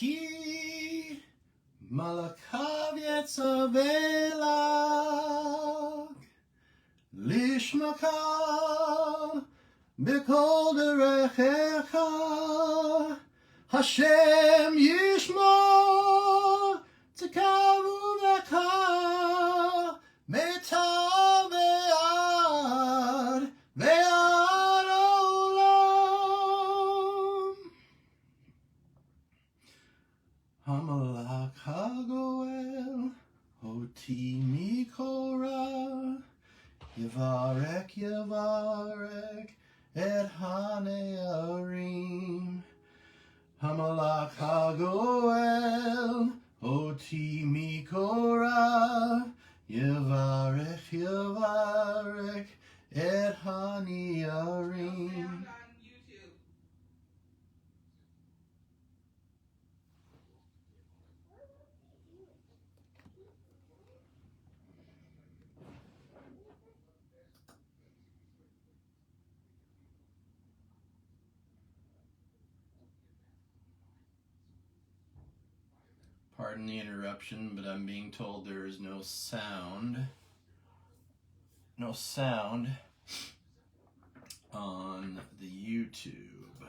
Ki malakav yetzavelach lishmaka b'kol derechecha Hashem yishmor tekavu v'ka metav ve'ad ve'ad olam Hamalach hagoel oti mikora Yevarek yevarek et hanearim Hamalach hagoel oti mikora Yevarek yevarek et hanearim Pardon the interruption, but I'm being told there is no sound. No sound on the YouTube.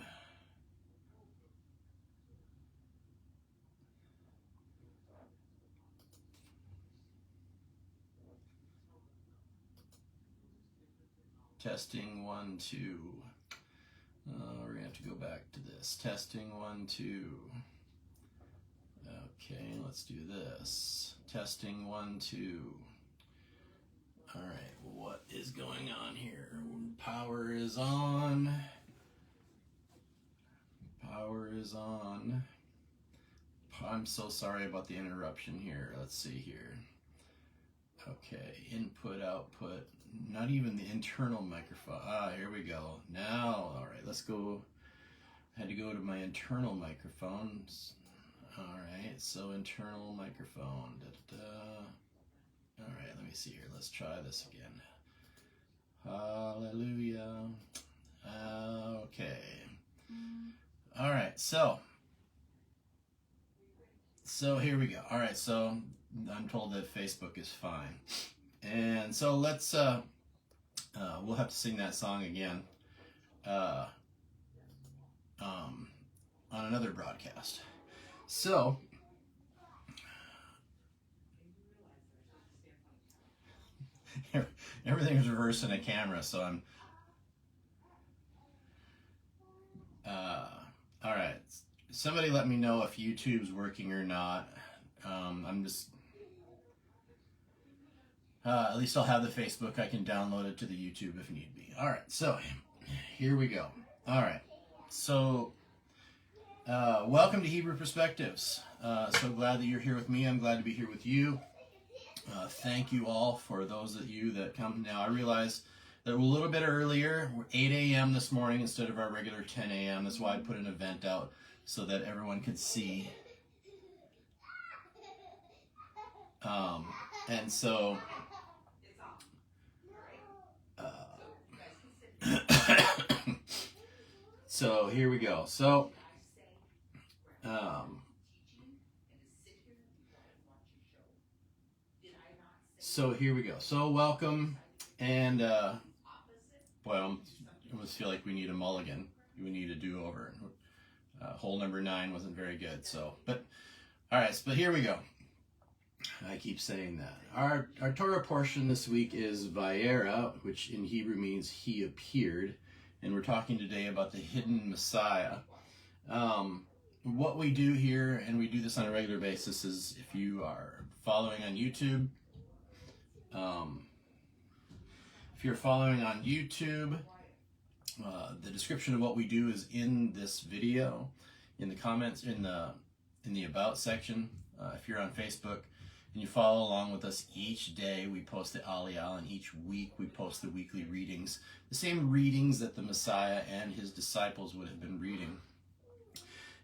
Testing 1, 2. We're gonna have to go back to this. Testing 1, 2. Okay, let's do this. Testing 1, 2. All right, what is going on here? Power is on. Power is on. I'm so sorry about the interruption here. Let's see here. Okay, input, output. Not even the internal microphone. Here we go. Now, all right, let's go. I had to go to my internal microphones. All right, so internal microphone. All right, let me see here. Let's try this again. Hallelujah. Okay. All right, so here we go. All right, so I'm told that Facebook is fine. And so let's, we'll have to sing that song again on another broadcast. So, everything is reversed in a camera, so I'm, all right. Somebody let me know if YouTube's working or not. I'm just, at least I'll have the Facebook. I can download it to the YouTube if need be. All right, so here we go. All right, so welcome to Hebrew Perspectives. So glad that you're here with me. I'm glad to be here with you. Thank you all for those of you that come. Now, I realize that we're a little bit earlier. We're 8 a.m. this morning instead of our regular 10 a.m. That's why I put an event out so that everyone could see. And so, so here we go. So here we go. So welcome, and boy, I almost feel like we need a mulligan. We need a do-over. Hole number 9 wasn't very good. So, but all right. But here we go. I keep saying that. Our Torah portion this week is Vayeira, which in Hebrew means He appeared, and we're talking today about the hidden Messiah. What we do here, and we do this on a regular basis, is if you are following on YouTube. If you're following on YouTube, the description of what we do is in this video, in the comments, in the About section. If you're on Facebook and you follow along with us each day, we post the aliyah, and each week we post the weekly readings, the same readings that the Messiah and his disciples would have been reading.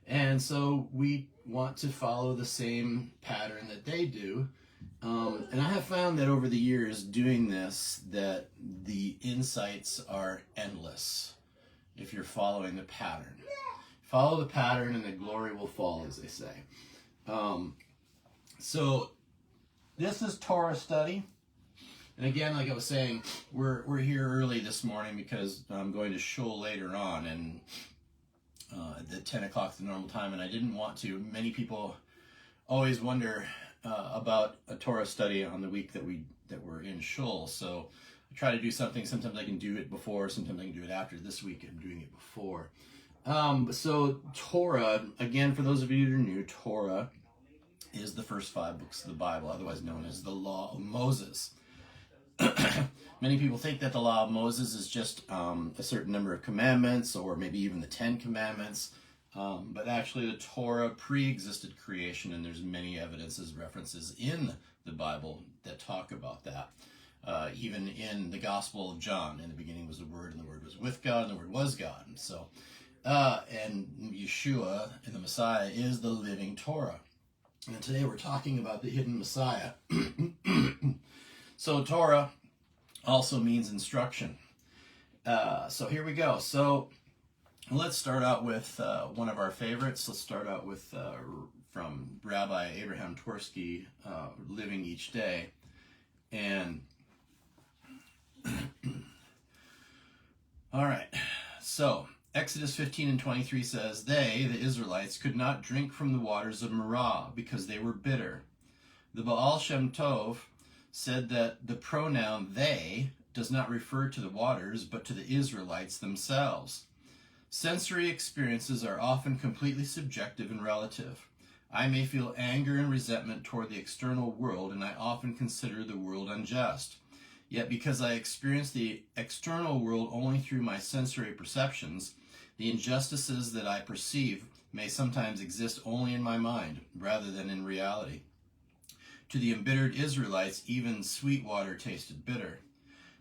And so we want to follow the same pattern that they do. And I have found that over the years doing this, that the insights are endless if you're following the pattern. Follow the pattern and the glory will fall, as they say. So this is Torah study. And again, like I was saying, we're here early this morning because I'm going to shul later on, and at 10 o'clock is the normal time, and I didn't want to. Many people always wonder about a Torah study on the week that we're in shul. So I try to do something. Sometimes I can do it before, sometimes I can do it after. This week I'm doing it before. So Torah, again, for those of you who are new, Torah is the first 5 books of the Bible, otherwise known as the Law of Moses. Many people think that the Law of Moses is just a certain number of commandments, or maybe even the 10 Commandments. But actually the Torah pre-existed creation, and there's many evidences, references in the Bible that talk about that. Even in the Gospel of John, in the beginning was the Word, and the Word was with God, and the Word was God. And so, and Yeshua, and the Messiah, is the living Torah. And today we're talking about the hidden Messiah. So Torah also means instruction. So here we go. So let's start out with one of our favorites. Let's start out with from Rabbi Abraham Twersky, Living Each Day. And all right, so Exodus 15 and 23 says, they, the Israelites, could not drink from the waters of Merah because they were bitter. The Baal Shem Tov said that the pronoun they does not refer to the waters, but to the Israelites themselves. Sensory experiences are often completely subjective and relative. I may feel anger and resentment toward the external world, and I often consider the world unjust. Yet because I experience the external world only through my sensory perceptions, the injustices that I perceive may sometimes exist only in my mind, rather than in reality. To the embittered Israelites, even sweet water tasted bitter.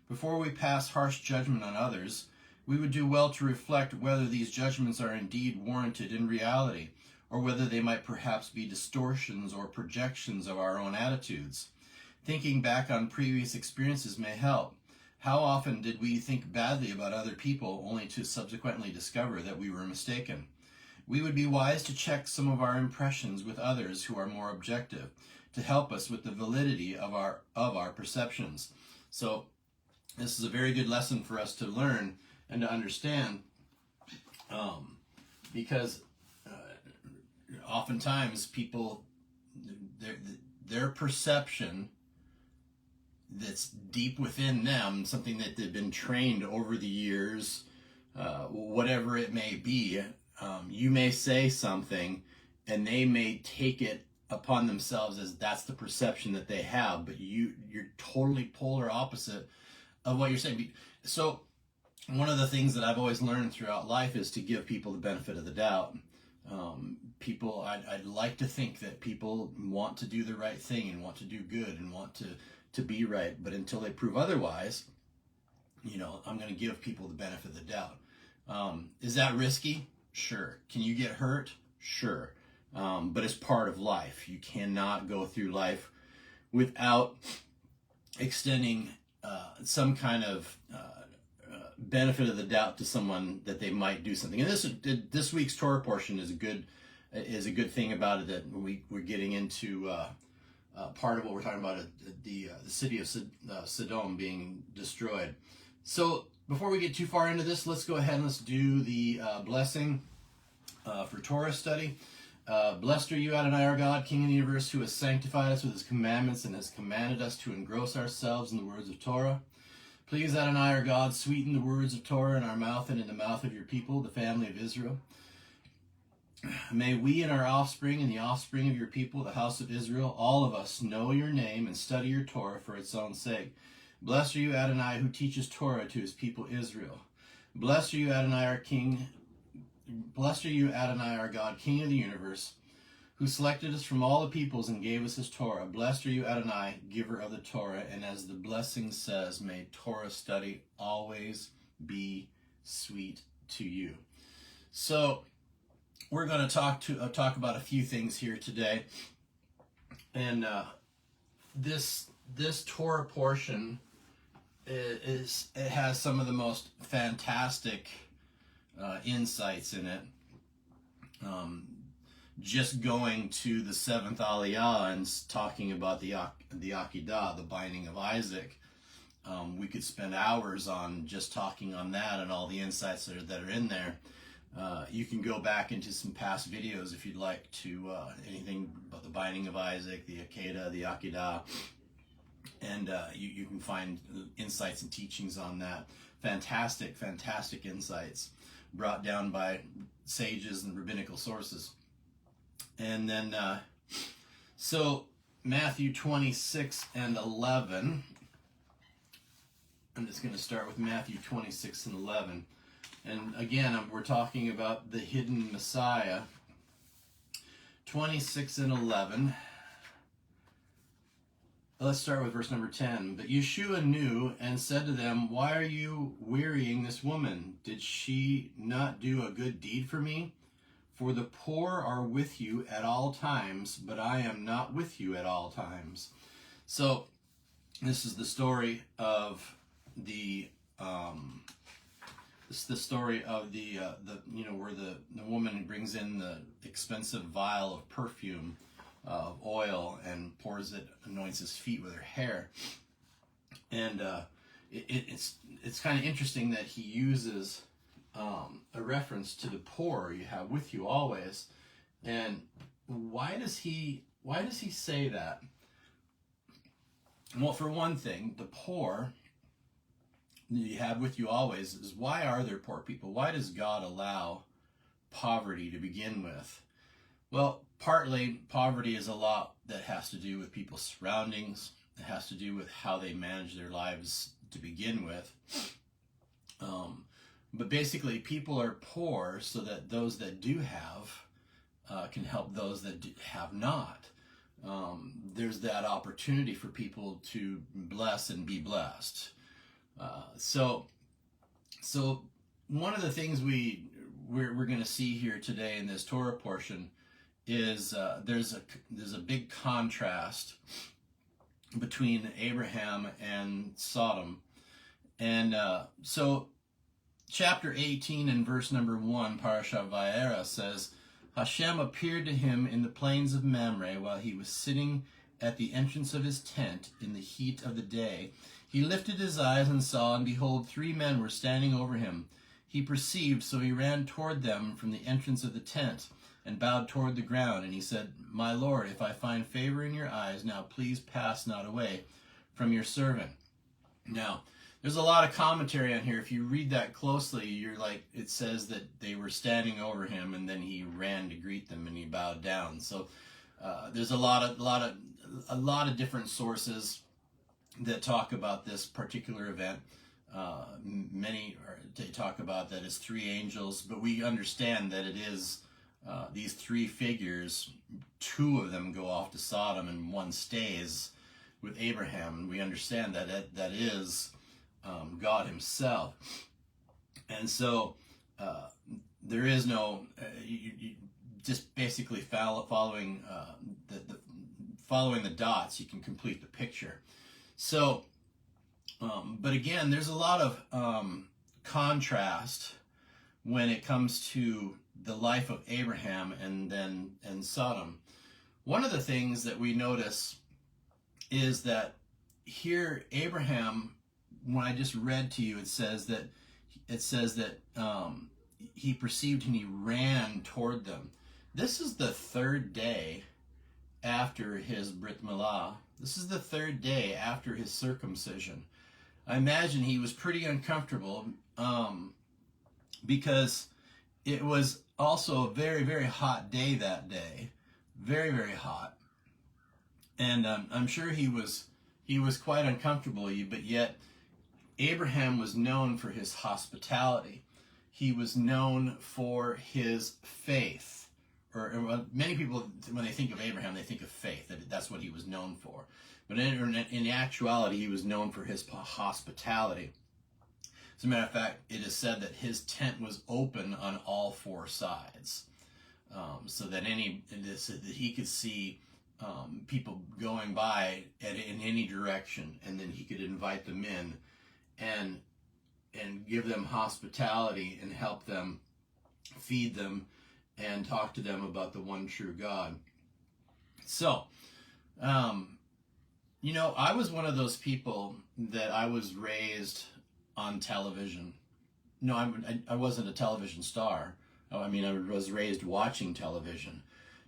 Before we pass harsh judgment on others, we would do well to reflect whether these judgments are indeed warranted in reality, or whether they might perhaps be distortions or projections of our own attitudes. Thinking back on previous experiences may help. How often did we think badly about other people only to subsequently discover that we were mistaken? We would be wise to check some of our impressions with others who are more objective, to help us with the validity of our perceptions. So this is a very good lesson for us to learn and to understand, because oftentimes people, their perception that's deep within them, something that they've been trained over the years, whatever it may be, you may say something and they may take it upon themselves as that's the perception that they have, but you're totally polar opposite of what you're saying. So one of the things that I've always learned throughout life is to give people the benefit of the doubt. I'd like to think that people want to do the right thing and want to do good and want to be right, but until they prove otherwise, I'm going to give people the benefit of the doubt. Is that risky? Sure. Can you get hurt? Sure. But it's part of life. You cannot go through life without extending some kind of benefit of the doubt to someone that they might do something. And this week's Torah portion is a good thing about it, that we're getting into part of what we're talking about, the city of Sodom being destroyed. So before we get too far into this, let's go ahead and let's do the blessing for Torah study. Blessed are you, Adonai, our God, King of the universe, who has sanctified us with his commandments and has commanded us to engross ourselves in the words of Torah. Please, Adonai, our God, sweeten the words of Torah in our mouth and in the mouth of your people, the family of Israel. May we and our offspring and the offspring of your people, the house of Israel, all of us know your name and study your Torah for its own sake. Blessed are you, Adonai, who teaches Torah to his people Israel. Blessed are you, Adonai, our King. Blessed are you, Adonai, our God, King of the universe, who selected us from all the peoples and gave us his Torah. Blessed are you, Adonai, giver of the Torah. And as the blessing says, may Torah study always be sweet to you. So we're going to talk about a few things here today. And this Torah portion it has some of the most fantastic insights in it. just going to the seventh aliyah and talking about the Akedah, the binding of Isaac, we could spend hours on just talking on that and all the insights that are in there. You can go back into some past videos if you'd like to, anything about the binding of Isaac, the Akedah, and you can find insights and teachings on that. Fantastic insights brought down by sages and rabbinical sources. And then, so Matthew 26 and 11. I'm just going to start with Matthew 26 and 11. And again, we're talking about the hidden Messiah. 26 and 11. Let's start with verse number 10. But Yeshua knew and said to them, "Why are you wearying this woman? Did she not do a good deed for me? For the poor are with you at all times, but I am not with you at all times." So this is the story of the where the woman brings in the expensive vial of perfume, of oil, and pours it, anoints his feet with her hair. And it's kind of interesting that he uses a reference to the poor you have with you always. And why does he say that? Well, for one thing, the poor you have with you always is, why are there poor people? Why does God allow poverty to begin with? Well, partly poverty is a lot that has to do with people's surroundings. It has to do with how they manage their lives to begin with. But basically, people are poor so that those that do have can help those that have not. There's that opportunity for people to bless and be blessed. So one of the things we're going to see here today in this Torah portion is there's a big contrast between Abraham and Sodom. And so chapter 18 and verse number 1, parasha Vayeira, says, Hashem appeared to him in the plains of Mamre while he was sitting at the entrance of his tent in the heat of the day. He lifted his eyes and saw, and behold, 3 men were standing over him. He perceived, so he ran toward them from the entrance of the tent and bowed toward the ground. And he said, "My Lord, if I find favor in your eyes, now please pass not away from your servant." Now, there's a lot of commentary on here. If you read that closely, you're like, it says that they were standing over him, and then he ran to greet them, and he bowed down. So there's a lot of different sources that talk about this particular event. They talk about that as 3 angels, but we understand that it is these 3 figures. 2 of them go off to Sodom, and 1 stays with Abraham. And we understand that is God himself. And so there is no you just basically following the dots, you can complete the picture. So but again, there's a lot of contrast when it comes to the life of Abraham and Sodom. One of the things that we notice is that here Abraham, when I just read to you, it says that he perceived and he ran toward them. This is the 3rd day after his Brit Milah. This is the 3rd day after his circumcision. I imagine he was pretty uncomfortable because it was also a very, very hot day that day. Very, very hot. And I'm sure he was quite uncomfortable, but yet Abraham was known for his hospitality. He was known for his faith. Or many people, when they think of Abraham, they think of faith. That's what he was known for. But in actuality, he was known for his hospitality. As a matter of fact, it is said that his tent was open on all 4 sides, so that he could see people going by in any direction, and then he could invite them in and give them hospitality and help them, feed them, and talk to them about the one true God. So, you know, I was one of those people that I was raised on television. No, I wasn't a television star. I mean, I was raised watching television.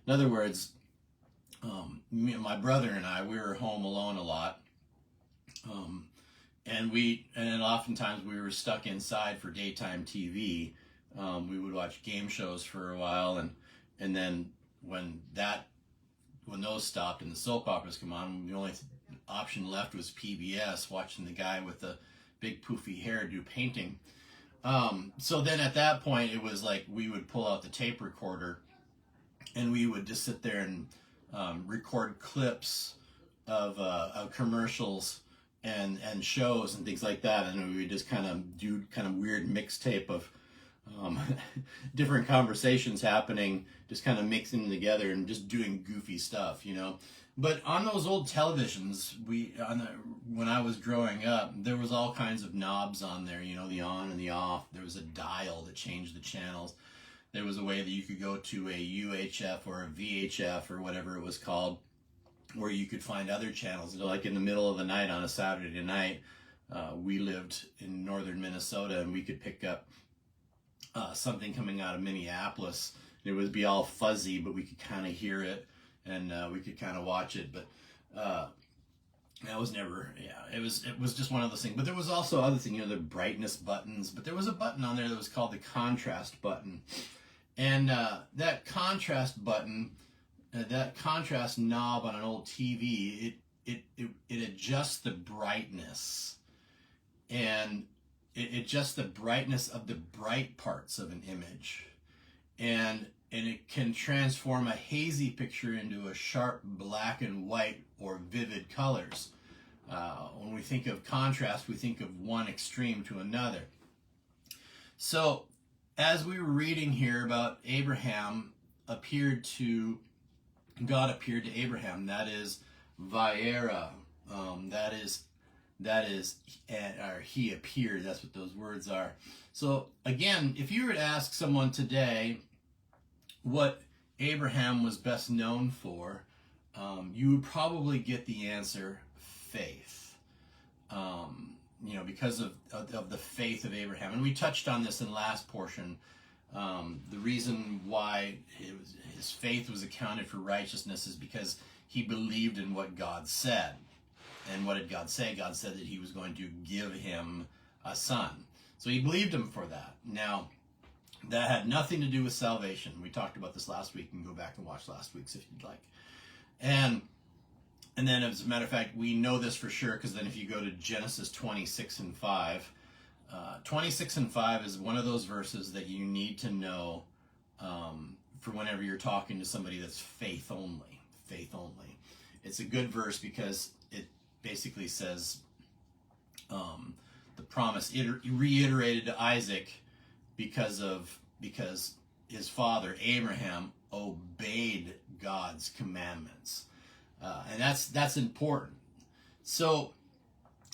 In other words, my brother and I, we were home alone a lot. And oftentimes we were stuck inside for daytime TV. We would watch game shows for a while, and then when those stopped and the soap operas come on, the only option left was PBS, watching the guy with the big poofy hair do painting. So then at that point, it was like we would pull out the tape recorder and we would just sit there and record clips of commercials and shows and things like that, and we would just kind of do kind of weird mixtape of different conversations happening, just kind of mixing them together and just doing goofy stuff, you know. But on those old televisions, when I was growing up, there was all kinds of knobs on there, you know, the on and the off. There was a dial that changed the channels. There was a way that you could go to a UHF or a VHF or whatever it was called, where you could find other channels. Like in the middle of the night on a Saturday night, we lived in northern Minnesota, and we could pick up something coming out of Minneapolis. It would be all fuzzy, but we could kind of hear it, and we could kind of watch it. But that was never, it was just one of those things. But there was also other things, you know, the brightness buttons. But there was a button on there that was called the contrast button, and that contrast button. That contrast knob on an old TV, it adjusts the brightness, and it adjusts the brightness of the bright parts of an image, and it can transform a hazy picture into a sharp black and white or vivid colors. When we think of contrast, we think of one extreme to another. So as we were reading here about God appeared to Abraham. That is Vayeira. That is, or he appeared. That's what those words are. So again, if you were to ask someone today what Abraham was best known for, you would probably get the answer faith. You know, because of the faith of Abraham, and we touched on this in the last portion. The reason why his faith was accounted for righteousness is because he believed in what God said. And what did God say? God said that he was going to give him a son. So he believed him for that. Now, that had nothing to do with salvation. We talked about this last week. You can go back and watch last week's if you'd like. And then, as a matter of fact, we know this for sure, because then if you go to Genesis 26 and 5, 26 and 5 is one of those verses that you need to know for whenever you're talking to somebody that's faith only. Faith only. It's a good verse because it basically says the promise reiterated to Isaac because his father Abraham obeyed God's commandments, and that's important. So.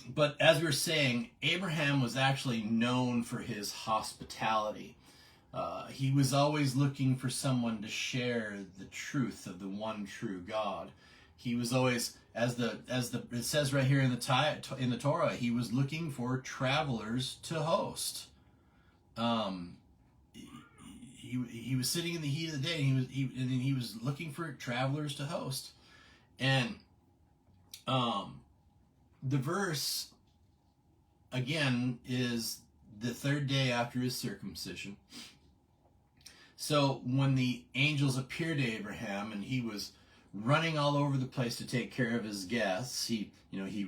But as we were saying, Abraham was actually known for his hospitality. He was always looking for someone to share the truth of the one true God. He was always, it says right here in the Torah, he was looking for travelers to host. He was sitting in the heat of the day, and he was looking for travelers to host, and the verse, again, is the third day after his circumcision. So when the angels appeared to Abraham and he was running all over the place to take care of his guests, he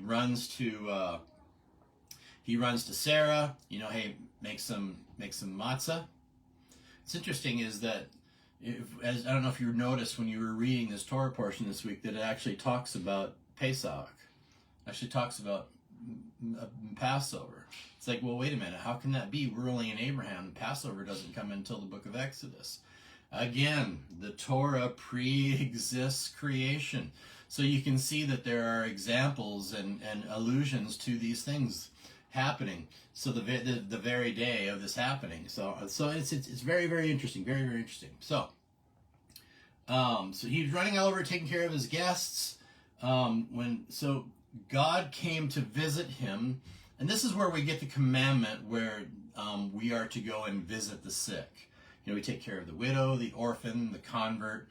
runs to Sarah, hey, make some matzah. It's interesting is that, I don't know if you noticed when you were reading this Torah portion this week, that it actually talks about Pesach. Actually talks about Passover. It's like, well, wait a minute, how can that be? We're only in Abraham. Passover doesn't come until the book of Exodus. Again, the Torah pre-exists creation. So you can see that there are examples and allusions to these things happening. So the very day of this happening. So it's very, very interesting. Very, very interesting. So So he's running all over taking care of his guests. So God came to visit him, and this is where we get the commandment where we are to go and visit the sick. You know, we take care of the widow, the orphan, the convert.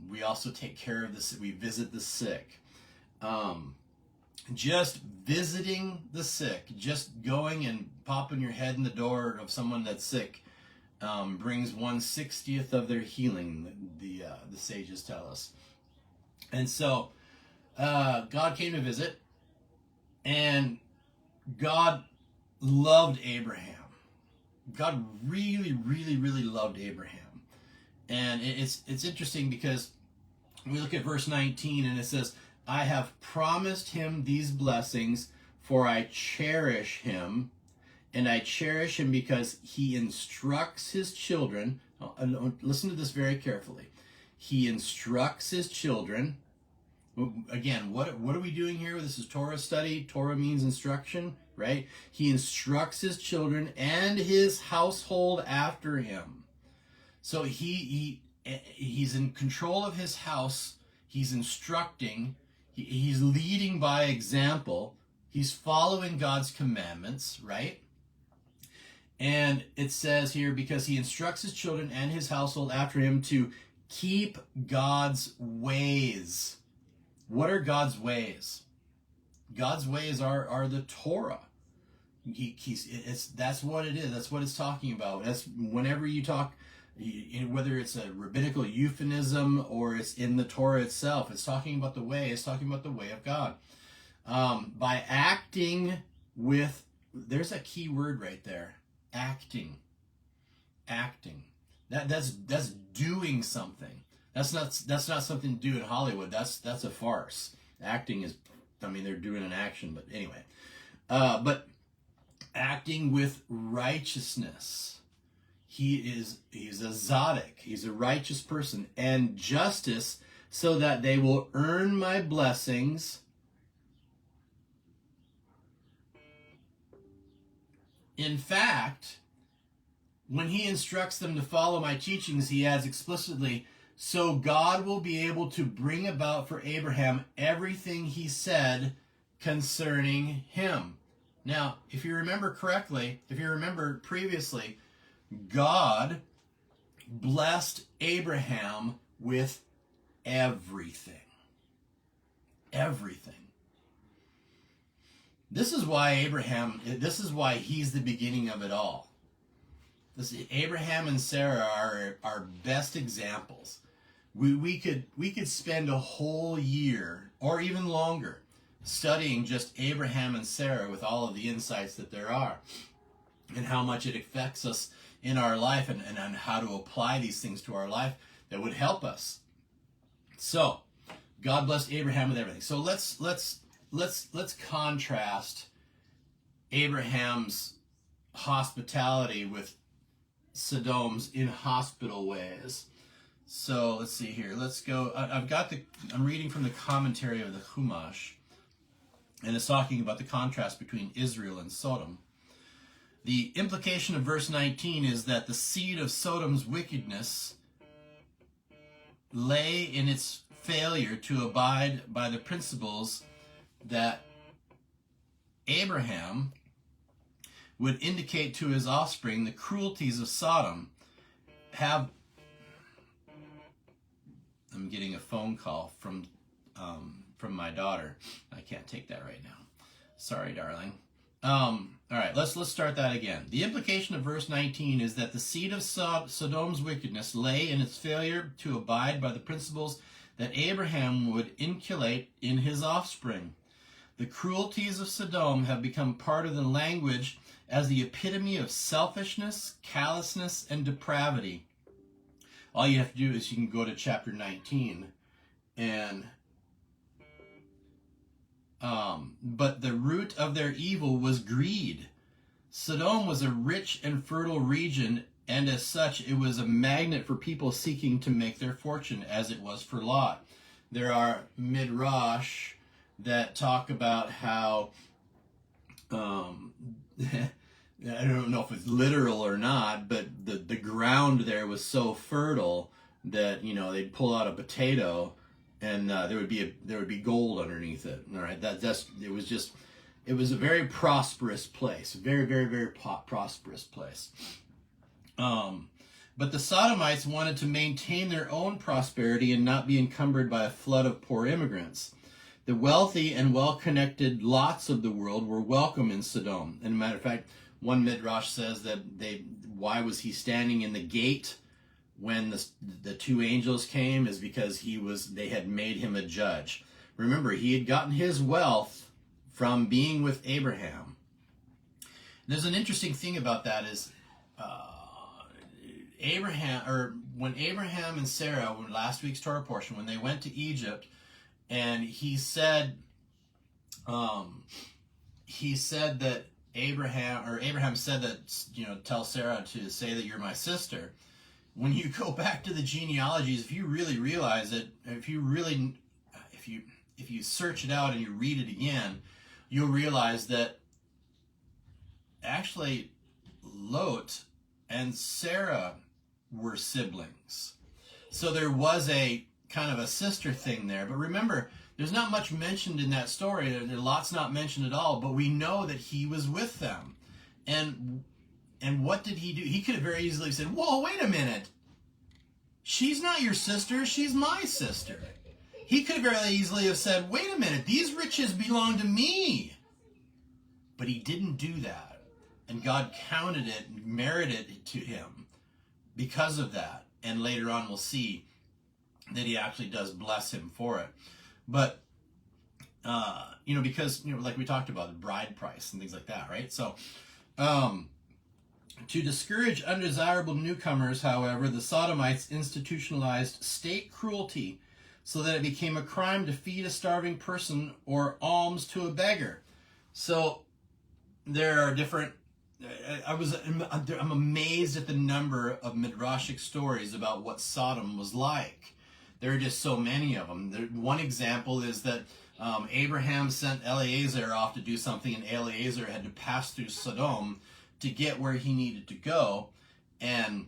We also take care of this. We visit the sick. Just visiting the sick, just going and popping your head in the door of someone that's sick, brings 1/60th of their healing. The sages tell us. And so God came to visit, and God loved Abraham. God really, really, really loved Abraham. And it's interesting because we look at verse 19 and it says, I have promised him these blessings, for I cherish him, and I cherish him because he instructs his children. Listen to this very carefully. He instructs his children. Again, what are we doing here? This is Torah study. Torah means instruction, right? He instructs his children and his household after him. So he's in control of his house. He's instructing. He's leading by example. He's following God's commandments, right? And it says here, because he instructs his children and his household after him to keep God's ways. What are God's ways? God's ways are the Torah. That's what it is. That's what it's talking about. That's whenever you talk, whether it's a rabbinical euphemism or it's in the Torah itself, it's talking about the way. It's talking about the way of God. By acting with, there's a key word right there. Acting. That's doing something. That's not something to do in Hollywood. That's a farce. Acting is, they're doing an action, but anyway. But acting with righteousness. He's a tzaddik. He's a righteous person. And justice, so that they will earn my blessings. In fact, when he instructs them to follow my teachings, he adds explicitly, so God will be able to bring about for Abraham everything he said concerning him. Now, if you remember correctly, if you remember previously, God blessed Abraham with everything. Everything. This is why he's the beginning of it all. Abraham and Sarah are our best examples. We could spend a whole year or even longer studying just Abraham and Sarah with all of the insights that there are and how much it affects us in our life and how to apply these things to our life that would help us. So God blessed Abraham with everything. So let's contrast Abraham's hospitality with Sodom's inhospitable ways. So let's see here. Let's go. I'm reading from the commentary of the Chumash, and it's talking about the contrast between Israel and Sodom. The implication of verse 19 is that the seed of Sodom's wickedness lay in its failure to abide by the principles that Abraham would indicate to his offspring. The cruelties of Sodom I'm getting a phone call from my daughter. I can't take that right now. Sorry, darling. All right, let's start that again. The implication of verse 19 is that the seed of Sodom's wickedness lay in its failure to abide by the principles that Abraham would inculcate in his offspring. The cruelties of Sodom have become part of the language as the epitome of selfishness, callousness, and depravity. All you have to do is you can go to chapter 19 and but the root of their evil was greed. Sodom was a rich and fertile region, and as such it was a magnet for people seeking to make their fortune, as it was for Lot. There are midrash that talk about how I don't know if it's literal or not, but the ground there was so fertile that, you know, they'd pull out a potato and there would be gold underneath it. All right, it was a very prosperous place, very, very, very prosperous place. But the Sodomites wanted to maintain their own prosperity and not be encumbered by a flood of poor immigrants. The wealthy and well-connected lots of the world were welcome in Sodom. And as a matter of fact, one midrash says that why was he standing in the gate when the two angels came, is because they had made him a judge. Remember, he had gotten his wealth from being with Abraham. There's an interesting thing about that is when Abraham and Sarah, last week's Torah portion, when they went to Egypt, and he said that Abraham said that, you know, tell Sarah to say that you're my sister. When you go back to the genealogies, if you really realize it, if you search it out and you read it again, you'll realize that actually Lot and Sarah were siblings. So there was a kind of a sister thing there. But remember, there's not much mentioned in that story. Lot's not mentioned at all, but we know that he was with them. And what did he do? He could have very easily said, whoa, wait a minute. She's not your sister, she's my sister. He could have very easily have said, wait a minute, these riches belong to me. But he didn't do that. And God counted it and merited it to him because of that. And later on we'll see that he actually does bless him for it. But, you know, because, you know, like we talked about, the bride price and things like that, right? So, to discourage undesirable newcomers, however, the Sodomites institutionalized state cruelty so that it became a crime to feed a starving person or alms to a beggar. So there are different... I'm amazed at the number of midrashic stories about what Sodom was like. There are just so many of them. One example is that Abraham sent Eliezer off to do something, and Eliezer had to pass through Sodom to get where he needed to go, and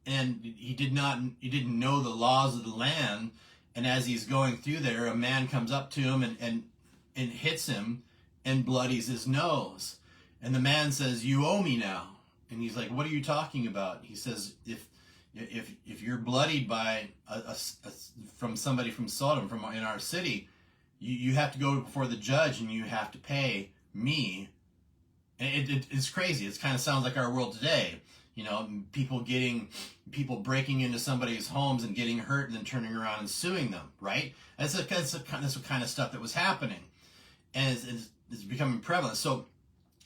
he didn't know the laws of the land. And as he's going through there, a man comes up to him and hits him and bloodies his nose. And the man says, "You owe me now." And he's like, "What are you talking about?" He says, if you're bloodied by from somebody from Sodom, from in our city, you have to go before the judge and you have to pay me. And it's crazy. It kind of sounds like our world today. You know, people breaking into somebody's homes and getting hurt and then turning around and suing them, right? That's the kind of stuff that was happening. And it's becoming prevalent. So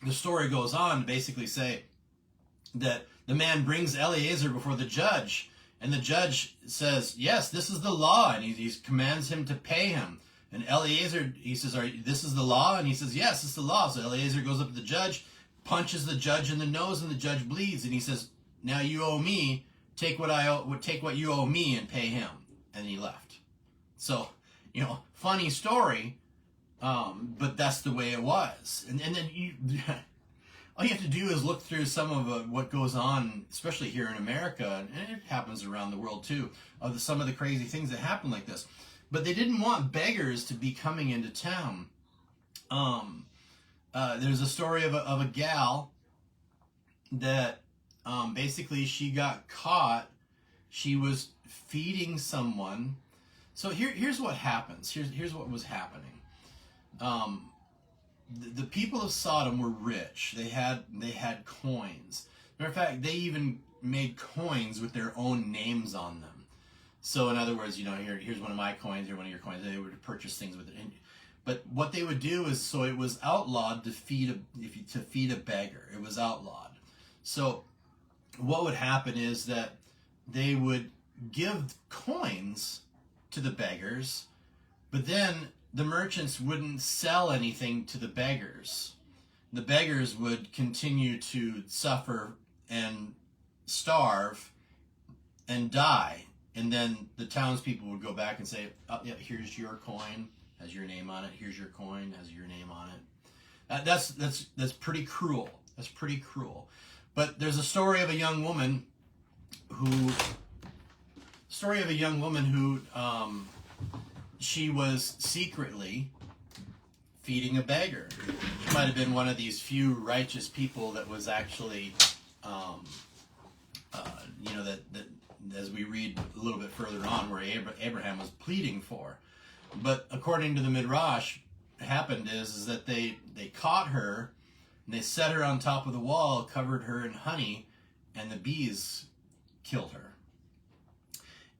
the story goes on to basically say that the man brings Eliezer before the judge, and the judge says, "Yes, this is the law," and he commands him to pay him. And Eliezer, he says, "This is the law?" And he says, "Yes, it's the law." So Eliezer goes up to the judge, punches the judge in the nose, and the judge bleeds. And he says, "Now you owe me. Take what you owe me and pay him." And he left. So, you know, funny story, but that's the way it was. And then all you have to do is look through some of what goes on, especially here in America, and it happens around the world too, of some of the crazy things that happen like this. But they didn't want beggars to be coming into town. There's a story of a gal that basically she got caught. She was feeding someone. So here's what happens. Here's what was happening. The people of Sodom were rich. They had coins. Matter of fact, they even made coins with their own names on them. So in other words, you know, here's one of my coins, here's one of your coins. They would purchase things with it. But what they would do is, so it was outlawed to feed a beggar. It was outlawed. So what would happen is that they would give coins to the beggars, but then the merchants wouldn't sell anything to the beggars. The beggars would continue to suffer and starve and die. And then the townspeople would go back and say, "Oh, yeah, here's your coin, has your name on it. Here's your coin, has your name on it." That's pretty cruel. That's pretty cruel. But there's a story of a young woman story of a young woman who she was secretly feeding a beggar. She might have been one of these few righteous people that was actually, that as we read a little bit further on, where Abraham was pleading for. But according to the Midrash, what happened is that they caught her, and they set her on top of the wall, covered her in honey, and the bees killed her.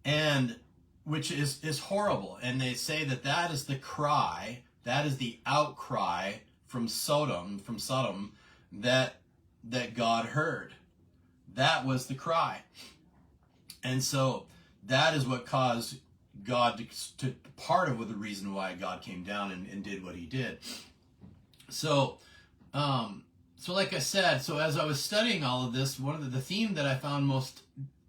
And which is horrible. And they say that is the cry, that is the outcry from Sodom, that God heard. That was the cry. And so that is what caused God to part of the reason why God came down and did what he did. So like I said, so as I was studying all of this, one of the theme that I found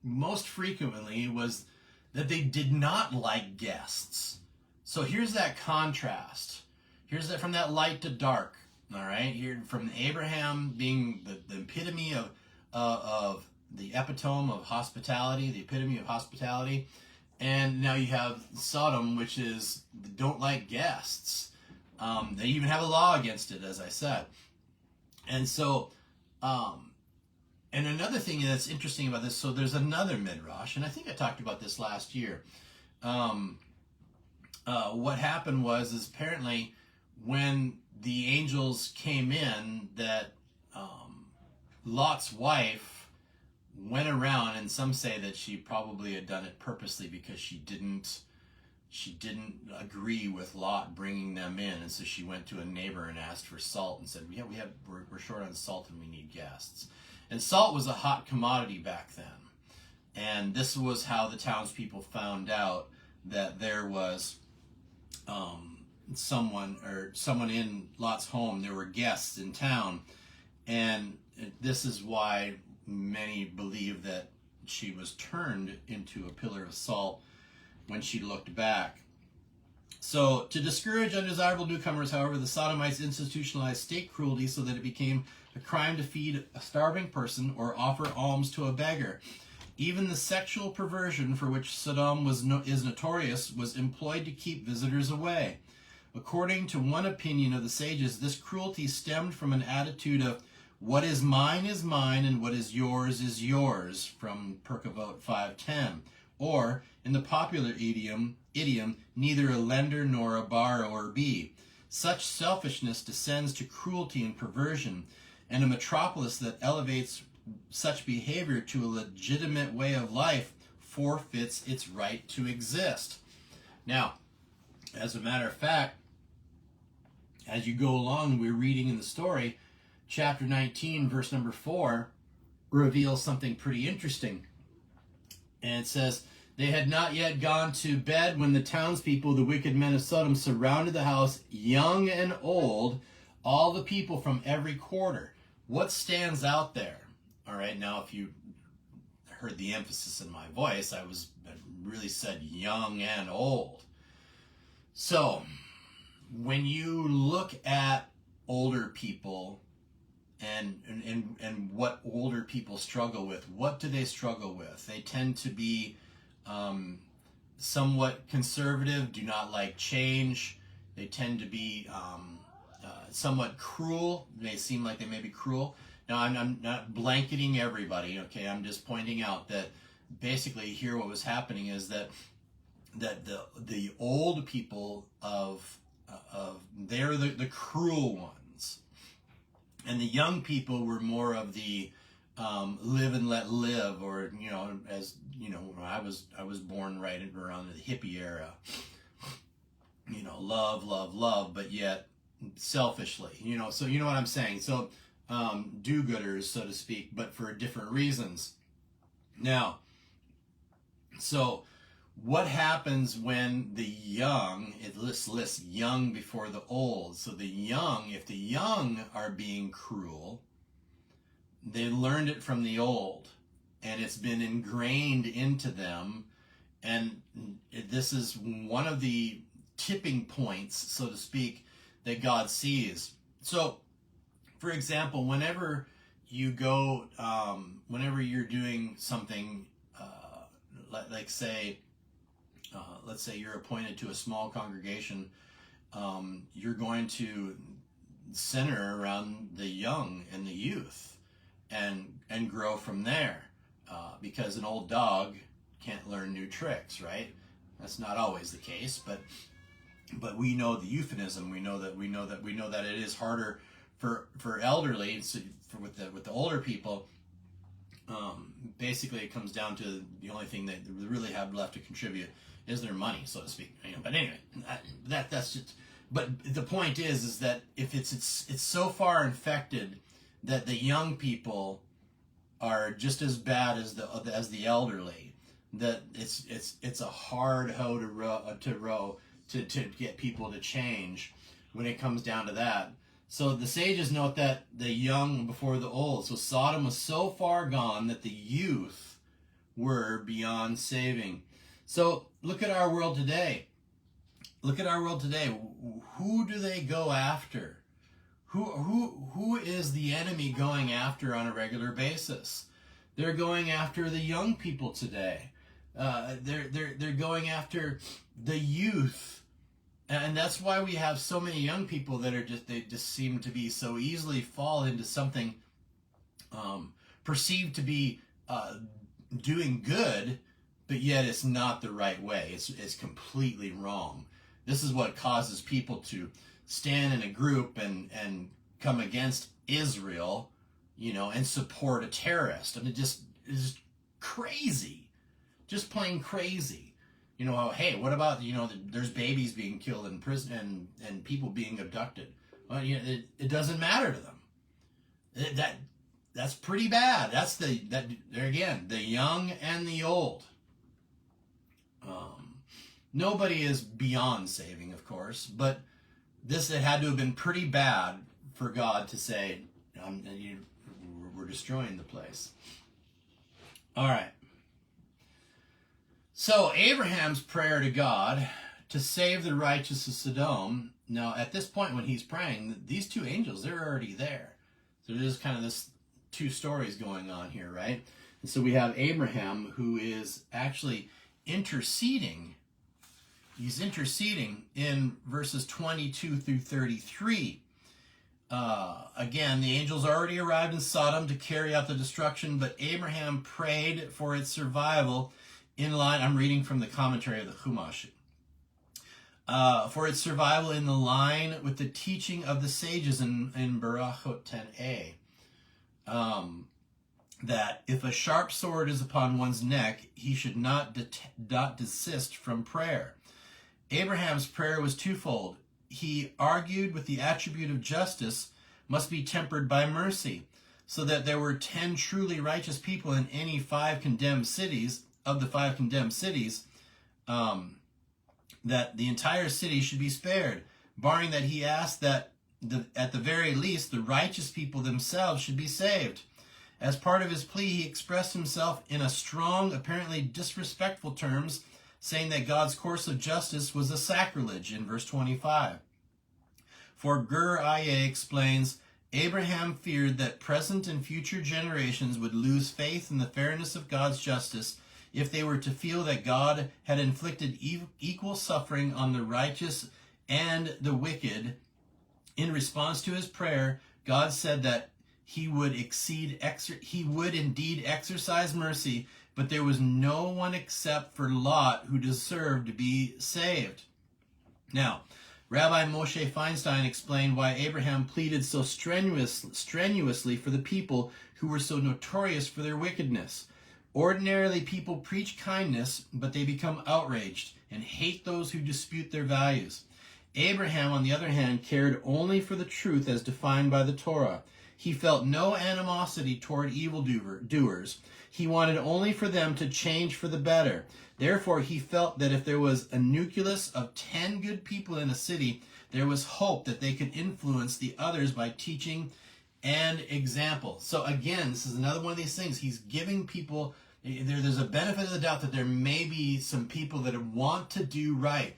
most frequently was that they did not like guests. So here's that contrast. Here's that from that light to dark. All right, here from Abraham being the epitome of the epitome of hospitality, the epitome of hospitality, and now you have Sodom, which is don't like guests. They even have a law against it, as I said. And so, and another thing that's interesting about this, so there's another midrash, and I think I talked about this last year. What happened was apparently when the angels came in, that Lot's wife went around, and some say that she probably had done it purposely because she didn't agree with Lot bringing them in, and so she went to a neighbor and asked for salt and said, "Yeah, we're short on salt and we need guests." And salt was a hot commodity back then, and this was how the townspeople found out that there was someone in Lot's home. There were guests in town, and this is why many believe that she was turned into a pillar of salt when she looked back. So, to discourage undesirable newcomers, however, the Sodomites institutionalized state cruelty so that it became a crime to feed a starving person or offer alms to a beggar. Even the sexual perversion for which Sodom is notorious was employed to keep visitors away. According to one opinion of the sages, this cruelty stemmed from an attitude of "what is mine and what is yours," from Perkavot 5:10. Or, in the popular idiom, neither a lender nor a borrower be. Such selfishness descends to cruelty and perversion, and a metropolis that elevates such behavior to a legitimate way of life forfeits its right to exist. Now, as a matter of fact, as you go along, we're reading in the story, chapter 19, verse number 4, reveals something pretty interesting. And it says, "They had not yet gone to bed when the townspeople, the wicked men of Sodom, surrounded the house, young and old, all the people from every quarter." What stands out there? All right, now if you heard the emphasis in my voice, I really said young and old. So, when you look at older people and what older people struggle with, what do they struggle with? They tend to be somewhat conservative, do not like change. They tend to be somewhat cruel. They seem like they may be cruel. Now, I'm not blanketing everybody, okay? I'm just pointing out that basically here what was happening is that the old people they're the cruel ones, and the young people were more of the live and let live, or as I was born right around the hippie era. Love, but yet selfishly. So you know what I'm saying. So do-gooders, so to speak, but for different reasons. Now, so what happens when the young, it lists young before the old. So the young, if the young are being cruel, they learned it from the old, and it's been ingrained into them, and this is one of the tipping points, so to speak, that God sees. So, for example, whenever you go, whenever you're doing something like say, let's say you're appointed to a small congregation, you're going to center around the young and the youth, and grow from there, because an old dog can't learn new tricks, right? That's not always the case, but we know the euphemism. We know that it is harder for elderly. So with the older people, basically it comes down to the only thing that they really have left to contribute is their money, so to speak. But anyway, that's just. But the point is that if it's so far infected that the young people are just as bad as the elderly, that it's a hard hoe to row to get people to change when it comes down to that. So the sages note that the young before the old. So Sodom was so far gone that the youth were beyond saving. So look at our world today. Look at our world today. Who do they go after? Who is the enemy going after on a regular basis? They're going after the young people today. They're going after the youth. And that's why we have so many young people that they just seem to be so easily fall into something perceived to be doing good, but yet it's not the right way. It's completely wrong. This is what causes people to stand in a group and come against Israel, and support a terrorist. I mean, it's just crazy, just plain crazy. Hey, what about, there's babies being killed in prison and people being abducted. Well, it doesn't matter to them. That's pretty bad. There again, the young and the old. Nobody is beyond saving, of course, but it had to have been pretty bad for God to say, we're destroying the place. All right. So Abraham's prayer to God to save the righteous of Sodom. Now, at this point when he's praying, these two angels, they're already there. So there's kind of this two stories going on here, right? And so we have Abraham, who is actually interceding. He's interceding in verses 22 through 33. Again, the angels already arrived in Sodom to carry out the destruction, but Abraham prayed for its survival in line. I'm reading from the commentary of the Chumash. For its survival in the line with the teaching of the sages in Berachot 10a. That if a sharp sword is upon one's neck, he should not desist from prayer. Abraham's prayer was twofold. He argued with the attribute of justice must be tempered by mercy, so that there were 10 truly righteous people in any 5 condemned cities, of the 5 condemned cities, that the entire city should be spared, barring that he asked that at the very least the righteous people themselves should be saved. As part of his plea, he expressed himself in a strong, apparently disrespectful terms, saying that God's course of justice was a sacrilege in verse 25. For Gur Aye explains, Abraham feared that present and future generations would lose faith in the fairness of God's justice if they were to feel that God had inflicted equal suffering on the righteous and the wicked. In response to his prayer, God said that he would indeed exercise mercy, but there was no one except for Lot who deserved to be saved. Now, Rabbi Moshe Feinstein explained why Abraham pleaded so strenuously for the people who were so notorious for their wickedness. Ordinarily, people preach kindness, but they become outraged and hate those who dispute their values. Abraham, on the other hand, cared only for the truth as defined by the Torah. He felt no animosity toward evildoers. He wanted only for them to change for the better. Therefore, he felt that if there was a nucleus of 10 good people in a city, there was hope that they could influence the others by teaching and example. So again, this is another one of these things. He's giving people, there's a benefit of the doubt that there may be some people that want to do right,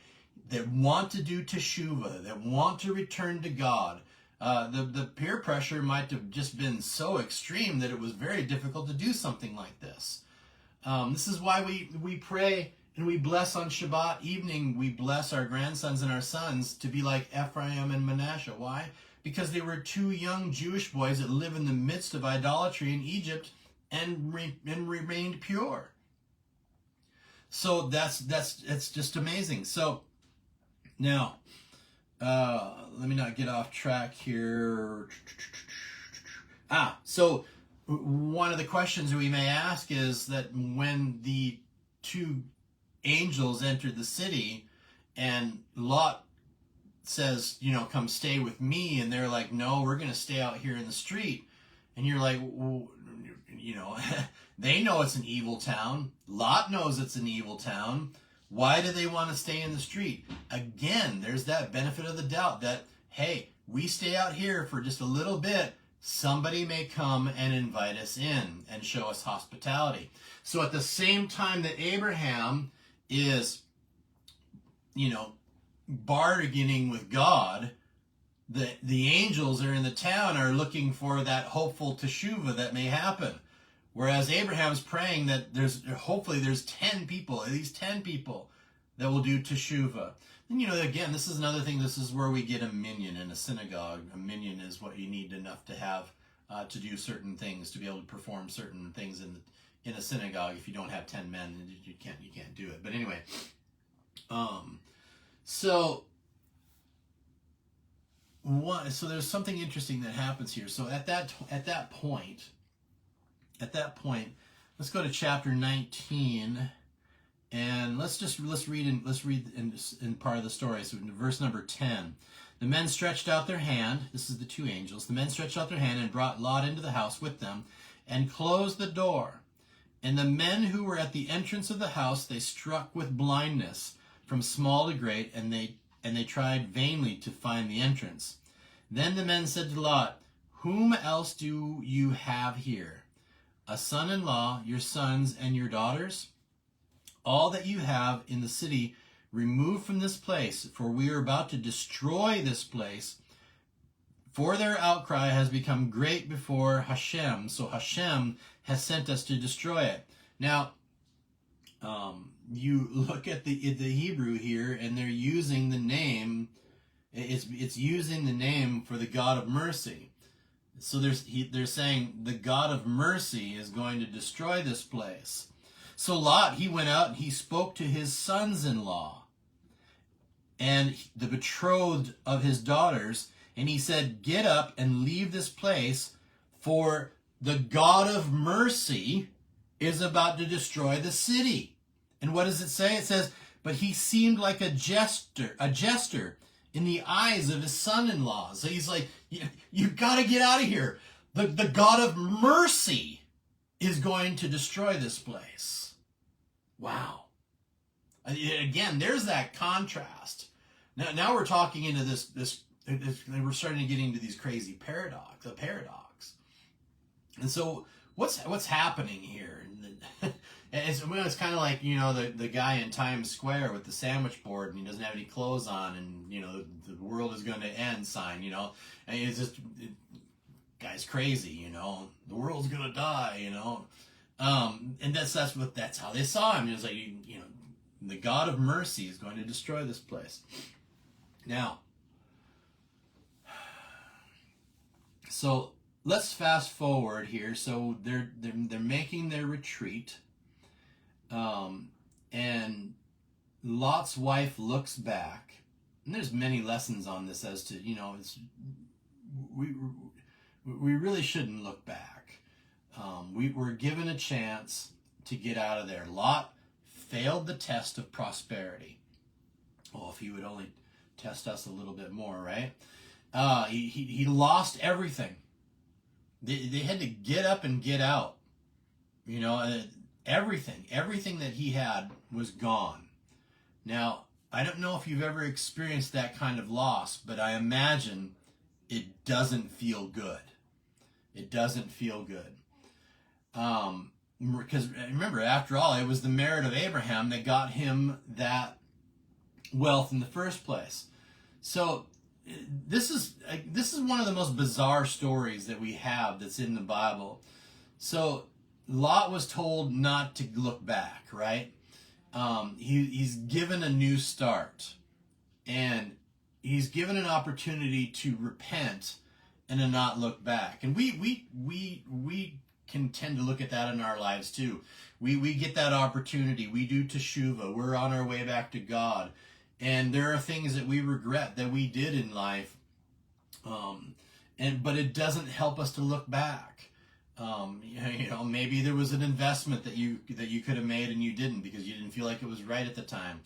that want to do teshuvah, that want to return to God. The peer pressure might have just been so extreme that it was very difficult to do something like this. This is why we pray and we bless on Shabbat evening. We bless our grandsons and our sons to be like Ephraim and Manasseh. Why? Because they were two young Jewish boys that live in the midst of idolatry in Egypt and remained pure. So that's just amazing. So now, let me not get off track here. So one of the questions we may ask is that when the two angels entered the city and Lot says, come stay with me, and they're like, no, we're going to stay out here in the street. And you're like, well, they know it's an evil town. Lot knows it's an evil town. Why do they want to stay in the street? Again, there's that benefit of the doubt that, hey, we stay out here for just a little bit. Somebody may come and invite us in and show us hospitality. So at the same time that Abraham is, bargaining with God, the angels are in the town are looking for that hopeful teshuvah that may happen. Whereas Abraham's praying that hopefully there's 10 people, at least 10 people that will do teshuvah. And again, this is another thing. This is where we get a minyan in a synagogue. A minyan is what you need enough to have to do certain things, to be able to perform certain things in a synagogue. If you don't have 10 men, you can't do it. But anyway, so there's something interesting that happens here. So at that point, let's go to chapter 19. And let's read in part of the story. So in verse number 10, the men stretched out their hand. This is the two angels. The men stretched out their hand and brought Lot into the house with them and closed the door. And the men who were at the entrance of the house, they struck with blindness from small to great, and they tried vainly to find the entrance. Then the men said to Lot, whom else do you have here? A son-in-law, your sons and your daughters? All that you have in the city, remove from this place, for we are about to destroy this place. For their outcry has become great before Hashem, so Hashem has sent us to destroy it. Now, you look at the Hebrew here, and they're using the name. It's using the name for the God of mercy. So they're saying the God of mercy is going to destroy this place. So Lot, he went out and he spoke to his sons-in-law and the betrothed of his daughters, and he said, get up and leave this place, for the God of mercy is about to destroy the city. And what does it say? It says, but he seemed like a jester in the eyes of his son-in-law. So he's like, you've got to get out of here. The God of mercy is going to destroy this place. Wow. Again, there's that contrast. Now we're talking into this, we're starting to get into these crazy paradox. And so what's happening here? It's kind of like, the guy in Times Square with the sandwich board, and he doesn't have any clothes on, and, the world is going to end sign, and it's just, guy's crazy, the world's going to die, and that's how they saw him. It was like, the God of mercy is going to destroy this place. Now, so let's fast forward here. So they're making their retreat, and Lot's wife looks back, and there's many lessons on this as to we really shouldn't look back. We were given a chance to get out of there. Lot failed the test of prosperity. Oh, if he would only test us a little bit more, right? He lost everything. They had to get up and get out. Everything that he had was gone. Now, I don't know if you've ever experienced that kind of loss, but I imagine it doesn't feel good. It doesn't feel good. Because remember, after all, it was the merit of Abraham that got him that wealth in the first place. So this is one of the most bizarre stories that we have that's in the Bible. So Lot was told not to look back, right? He's given a new start, and he's given an opportunity to repent and to not look back. And we can tend to look at that in our lives too. We get that opportunity. We do teshuvah. We're on our way back to God, and there are things that we regret that we did in life, but it doesn't help us to look back. Maybe there was an investment that you could have made and you didn't because you didn't feel like it was right at the time.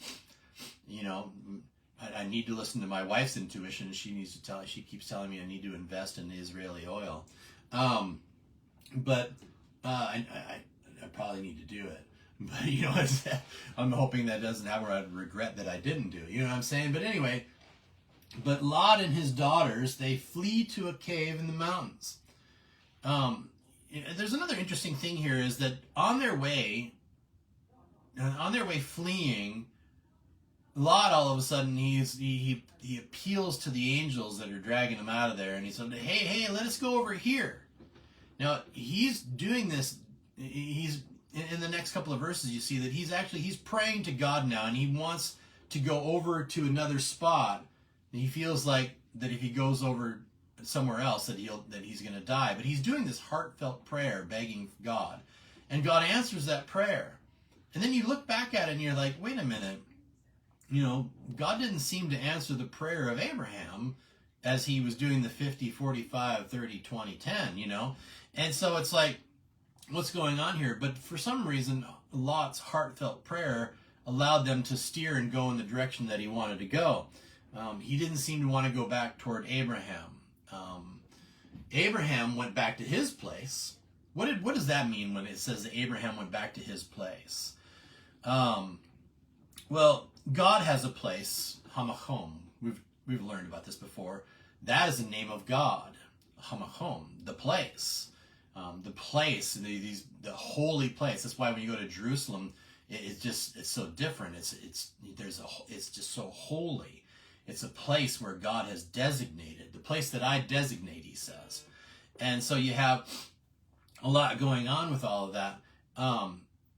I need to listen to my wife's intuition. She keeps telling me I need to invest in Israeli oil. But I probably need to do it. But I'm hoping that doesn't happen, or I'd regret that I didn't do it. You know what I'm saying? But anyway, but Lot and his daughters, they flee to a cave in the mountains. There's another interesting thing here is that on their way fleeing, Lot all of a sudden he appeals to the angels that are dragging him out of there, and he said, hey, let us go over here. Now he's doing this. He's in the next couple of verses. You see that he's praying to God now, and he wants to go over to another spot. And he feels like that if he goes over somewhere else that he's going to die. But he's doing this heartfelt prayer, begging God, and God answers that prayer. And then you look back at it and you're like, wait a minute. God didn't seem to answer the prayer of Abraham as he was doing the 50, 45, 30, 20, 10, And so it's like, what's going on here? But for some reason, Lot's heartfelt prayer allowed them to steer and go in the direction that he wanted to go. He didn't seem to want to go back toward Abraham. Abraham went back to his place. What does that mean when it says that Abraham went back to his place? Well, God has a place, hamachom. We've learned about this before. That is the name of God, hamachom, the place, the holy place. That's why when you go to Jerusalem, it's so different. It's just so holy. It's a place where God has designated, the place that I designate, he says. And so you have a lot going on with all of that.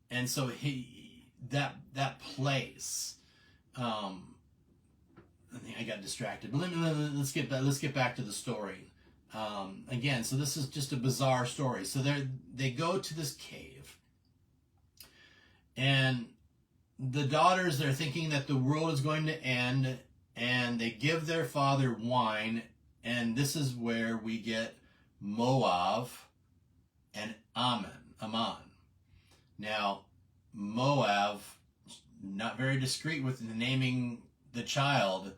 And so that place, I think I got distracted. But let's get back to the story. Again, so this is just a bizarre story. So they go to this cave, and the daughters, they're thinking that the world is going to end, and they give their father wine, and this is where we get Moab and Ammon. Now, Moab, not very discreet with naming the child.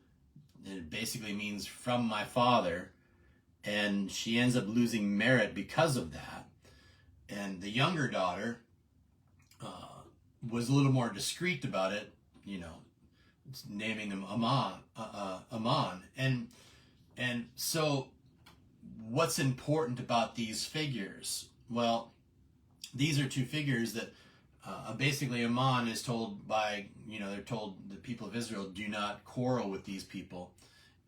It basically means from my father, and she ends up losing merit because of that. And the younger daughter was a little more discreet about it, naming him Ammon. And so what's important about these figures? Well, these are two figures that basically Ammon is told by, they're told the people of Israel, do not quarrel with these people.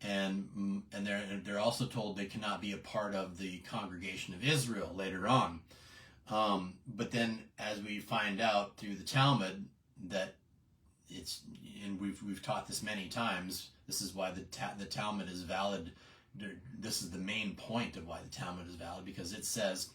And they're also told they cannot be a part of the congregation of Israel later on. But then, as we find out through the Talmud, that and we've taught this many times. This is why the Talmud is valid. This is the main point of why the Talmud is valid, because it says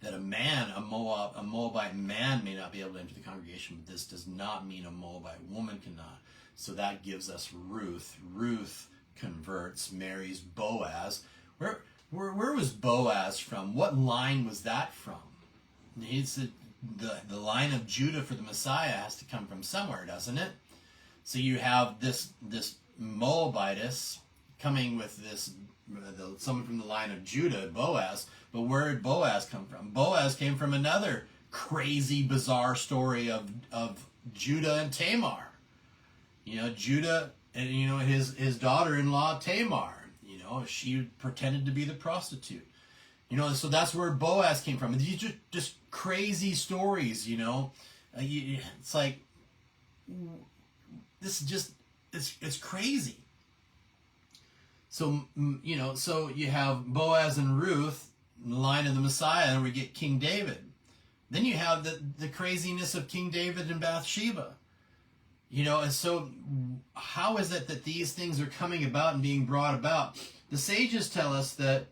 that a Moabite man may not be able to enter the congregation, but this does not mean a Moabite woman cannot. So that gives us Ruth. Ruth converts, marries Boaz. Where was Boaz from? What line was that from? It's the line of Judah for the Messiah has to come from somewhere, doesn't it? So you have this Moabitess coming with someone from the line of Judah, Boaz. But where did Boaz come from? Boaz came from another crazy, bizarre story of Judah and Tamar. Judah and his daughter-in-law Tamar. She pretended to be the prostitute. So that's where Boaz came from. And these are just crazy stories. It's like this is just it's crazy. So so you have Boaz and Ruth in the line of the Messiah, and we get King David. Then you have the craziness of King David and Bathsheba. And so how is it that these things are coming about and being brought about? The sages tell us that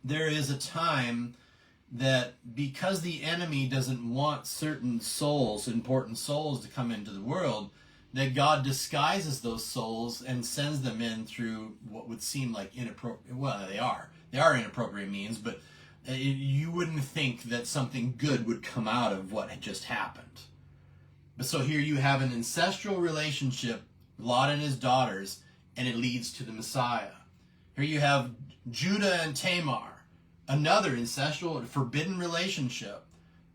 there is a time that because the enemy doesn't want certain souls, important souls, to come into the world, that God disguises those souls and sends them in through what would seem like inappropriate. Well, they are inappropriate means, but you wouldn't think that something good would come out of what had just happened. But so here you have an ancestral relationship, Lot and his daughters, and it leads to the Messiah. Here you have Judah and Tamar, another ancestral forbidden relationship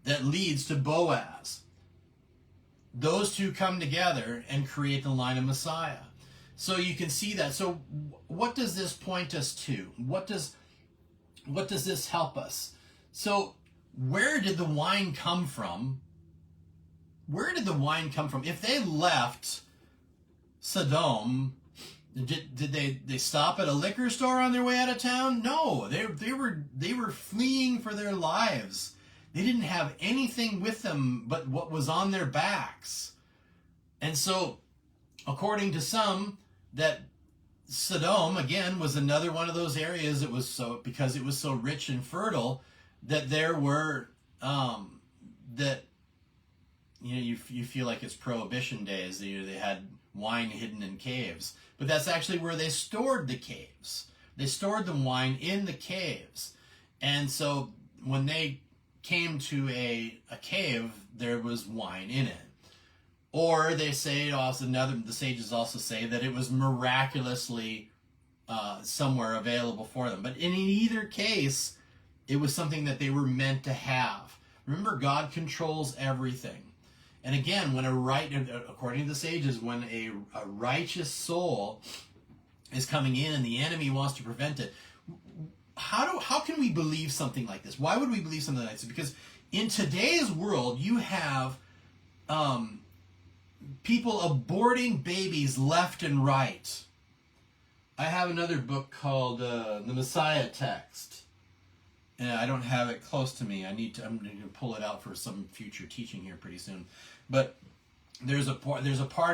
that leads to Boaz. Those two come together and create the line of Messiah. So you can see that. So what does this point us to? What does this help us? So where did the wine come from? Where did the wine come from? If they left Sodom, did they stop at a liquor store on their way out of town? No, they were fleeing for their lives. They didn't have anything with them but what was on their backs. And so, according to some, that Sodom, again, was another one of those areas that was so, because it was so rich and fertile, that there were, you feel like it's Prohibition days. They had wine hidden in caves. But that's actually where they stored the caves. They stored the wine in the caves. And so when they came to a cave, there was wine in it. Or they say also, the sages also say that it was miraculously somewhere available for them. But in either case, it was something that they were meant to have. Remember, God controls everything. And again, according to the sages, when a righteous soul is coming in and the enemy wants to prevent it, how can we believe something like this? Why would we believe something like this? Because in today's world, you have people aborting babies left and right. I have another book called The Messiah Text. And I don't have it close to me. I'm going to pull it out for some future teaching here pretty soon. But there's a part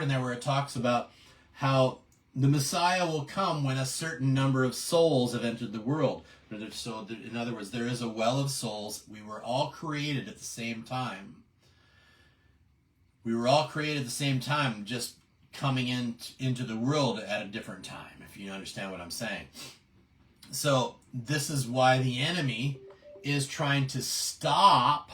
in there where it talks about how the Messiah will come when a certain number of souls have entered the world. So, in other words, there is a well of souls. We were all created at the same time. We were all created at the same time, just coming into the world at a different time, if you understand what I'm saying. So this is why the enemy is trying to stop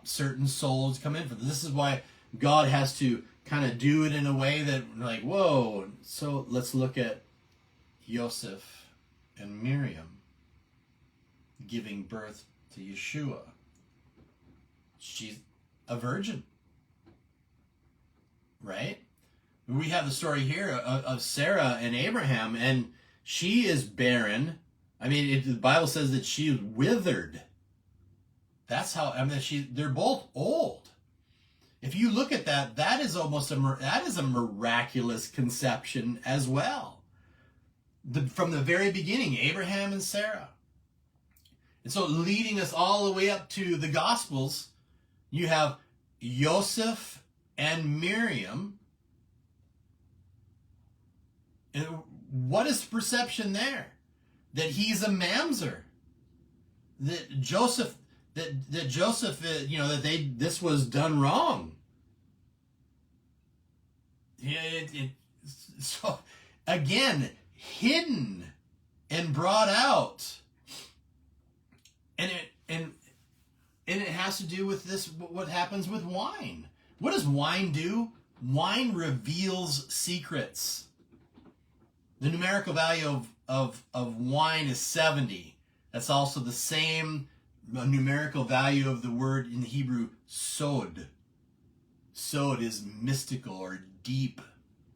certain souls come in. This is why God has to kind of do it in a way that, like, whoa. So let's look at Joseph and Miriam giving birth to Yeshua. She's a virgin, right? We have the story here of Sarah and Abraham, and she is barren. I mean, the Bible says that she is withered. That's how, they're both old. If you look at that, that is a miraculous conception as well. From the very beginning, Abraham and Sarah. And so leading us all the way up to the Gospels, you have Joseph and Miriam. And what is the perception there? That he's a mamzer. That Joseph, this was done wrong. So again, hidden and brought out, and it has to do with this. What happens with wine? What does wine do? Wine reveals secrets. The numerical value of wine is 70. That's also the same numerical value of the word in Hebrew, sod. Sod is mystical or deep.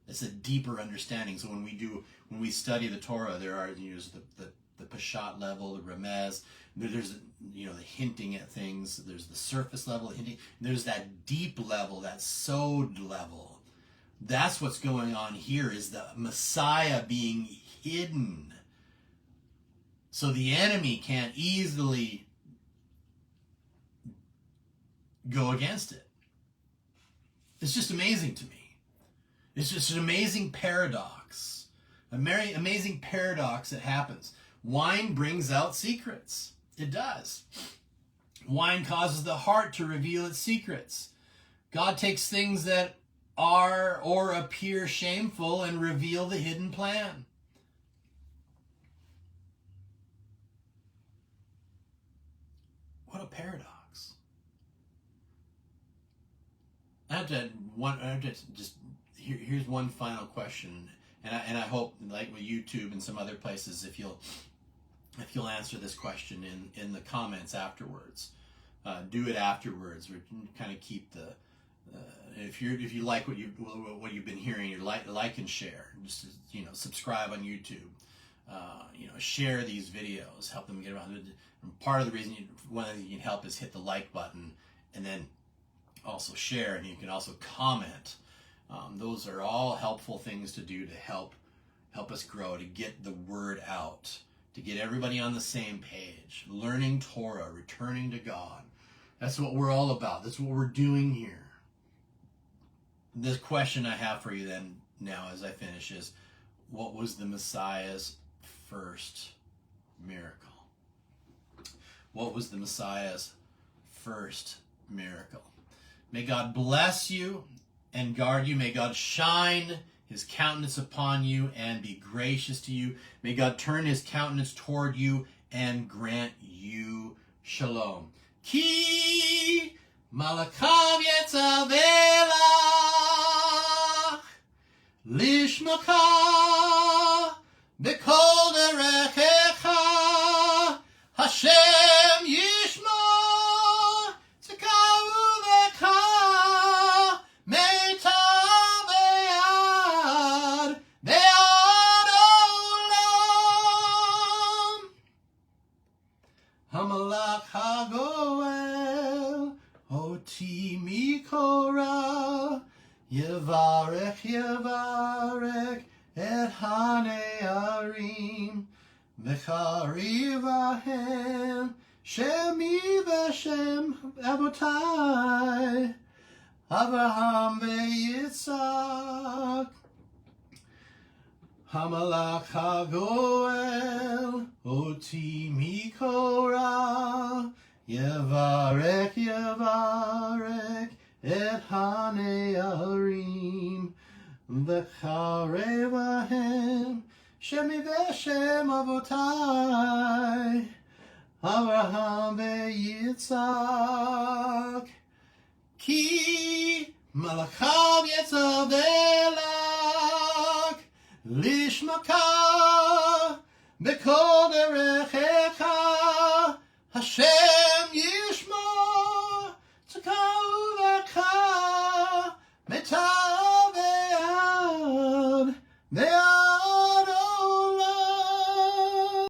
It's a deeper understanding. So when we study the Torah, there are the pashat level, the remez. There's the hinting at things. There's the surface level, hinting. There's that deep level, that sod level. That's what's going on here, is the Messiah being hidden. so the enemy can't easily go against it. It's just amazing to me. It's just an amazing paradox. Amazing paradox that happens. Wine brings out secrets. It does. Wine causes the heart to reveal its secrets. God takes things that are or appear shameful and reveal the hidden plan. What a paradox. Here's one final question, and I hope, like with YouTube and some other places, if you'll answer this question in the comments afterwards. Do it afterwards, or kind of keep the if you like what you've been hearing, you like and share. Just subscribe on YouTube. Share these videos, help them get around. And part of the reason one of the things you can help is hit the like button, and then also share, and you can also comment. Those are all helpful things to do to help us grow, to get the word out, to get everybody on the same page. Learning Torah, returning to God. That's what we're all about. That's what we're doing here. This question I have for you then now as I finish is, what was the Messiah's first miracle? What was the Messiah's first miracle? May God bless you and guard you. May God shine his countenance upon you and be gracious to you. May God turn his countenance toward you and grant you shalom. Ki malakav yetzavela lishmaka b'kol derechecha Hashem yishma tzikavu lecha meita be'ad olam hamalach hagoel oti mikora Yevarech et hanearim v'charivahem shemi v'shem avotai Avraham v'Yitzhak Hamalach hagoel oti mikora Yevarech et hanearim v'charevahem shemi v'shem avotai Avraham v'Yitzhak ki malachav yetzavelak lishmaka